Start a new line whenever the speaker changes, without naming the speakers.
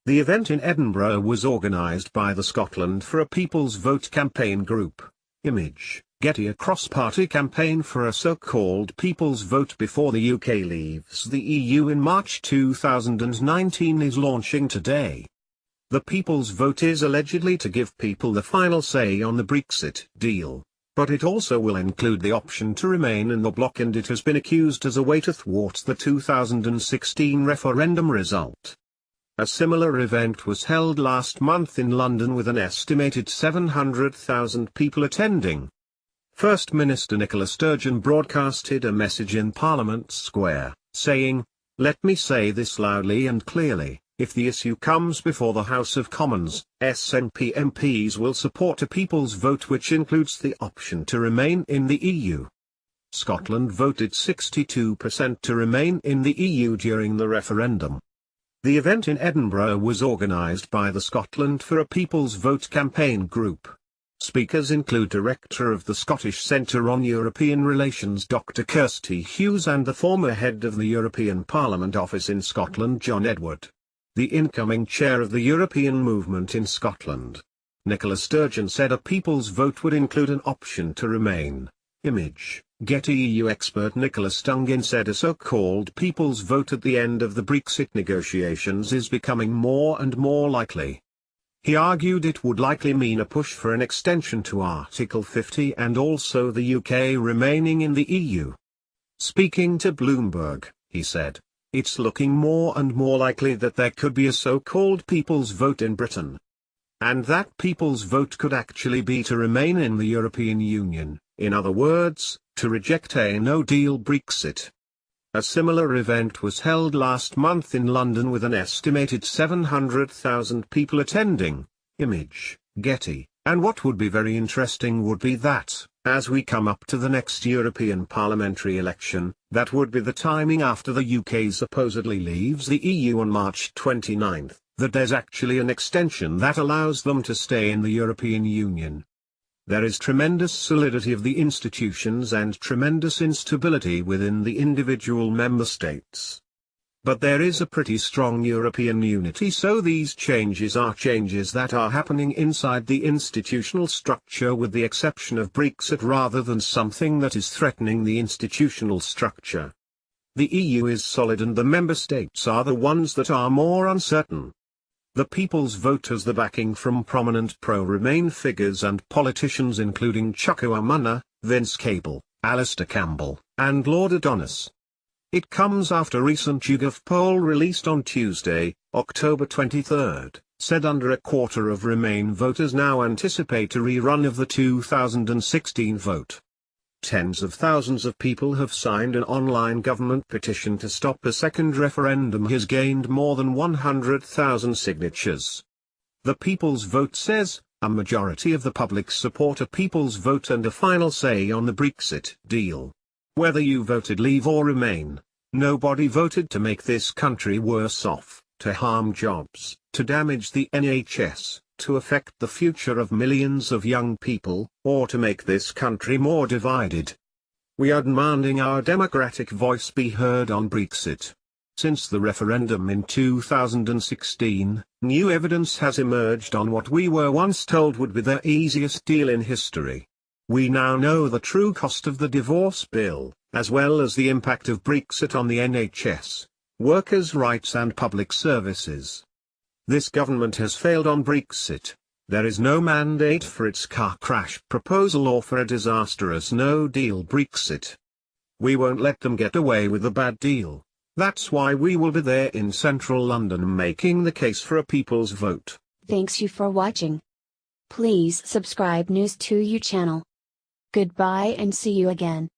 The event in Edinburgh was organised by the Scotland for a People's Vote campaign group. Image, Getty. A cross-party campaign for a so-called People's Vote before the UK leaves the EU in March 2019 is launching today. The People's Vote is allegedly to give people the final say on the BREXIT deal, but it also will include the option to remain in the bloc, and it has been accused as a way to thwart the 2016 referendum result. A similar event was held last month in London with an estimated 700,000 people attending. First Minister Nicola Sturgeon broadcasted a message in Parliament Square, saying, "Let me say this loudly and clearly, if the issue comes before the House of Commons, SNP MPs will support a people's vote which includes the option to remain in the EU." Scotland voted 62% to remain in the EU during the referendum. The event in Edinburgh was organised by the Scotland for a People's Vote campaign group. Speakers include Director of the Scottish Centre on European Relations Dr Kirsty Hughes and the former head of the European Parliament Office in Scotland John Edward, the incoming chair of the European Movement in Scotland. Nicola Sturgeon said a People's Vote would include an option to remain. Image, Getty. EU expert Nicola Sturgeon said a so-called People's Vote at the end of the Brexit negotiations is becoming more and more likely. He argued it would likely mean a push for an extension to Article 50 and also the UK remaining in the EU. Speaking to Bloomberg, he said, "It's looking more and more likely that there could be a so-called People's Vote in Britain. And that People's Vote could actually be to remain in the European Union, in other words, to reject a no-deal Brexit." A similar event was held last month in London with an estimated 700,000 people attending. Image, Getty. And what would be very interesting would be that, as we come up to the next European parliamentary election, that would be the timing after the UK supposedly leaves the EU on March 29, that there's actually an extension that allows them to stay in the European Union. There is tremendous solidity of the institutions and tremendous instability within the individual member states. But there is a pretty strong European unity, so these changes are changes that are happening inside the institutional structure with the exception of Brexit rather than something that is threatening the institutional structure. The EU is solid and the member states are the ones that are more uncertain. The People's Vote has the backing from prominent pro-Remain figures and politicians including Chuka Umunna, Vince Cable, Alistair Campbell, and Lord Adonis. It comes after a recent YouGov poll released on Tuesday, October 23, said under a quarter of Remain voters now anticipate a rerun of the 2016 vote. Tens of thousands of people have signed an online government petition to stop a second referendum has gained more than 100,000 signatures. The People's Vote says, a majority of the public support a People's Vote and a final say on the Brexit deal. Whether you voted Leave or Remain, nobody voted to make this country worse off, to harm jobs, to damage the NHS, to affect the future of millions of young people, or to make this country more divided. We are demanding our democratic voice be heard on Brexit. Since the referendum in 2016, new evidence has emerged on what we were once told would be the easiest deal in history. We now know the true cost of the divorce bill, as well as the impact of Brexit on the NHS, workers' rights and public services. This government has failed on Brexit. There is no mandate for its car crash proposal or for a disastrous no-deal Brexit. We won't let them get away with a bad deal. That's why we will be there in central London making the case for a People's Vote.
Thanks you for watching. Please subscribe News to You channel. Goodbye and see you again.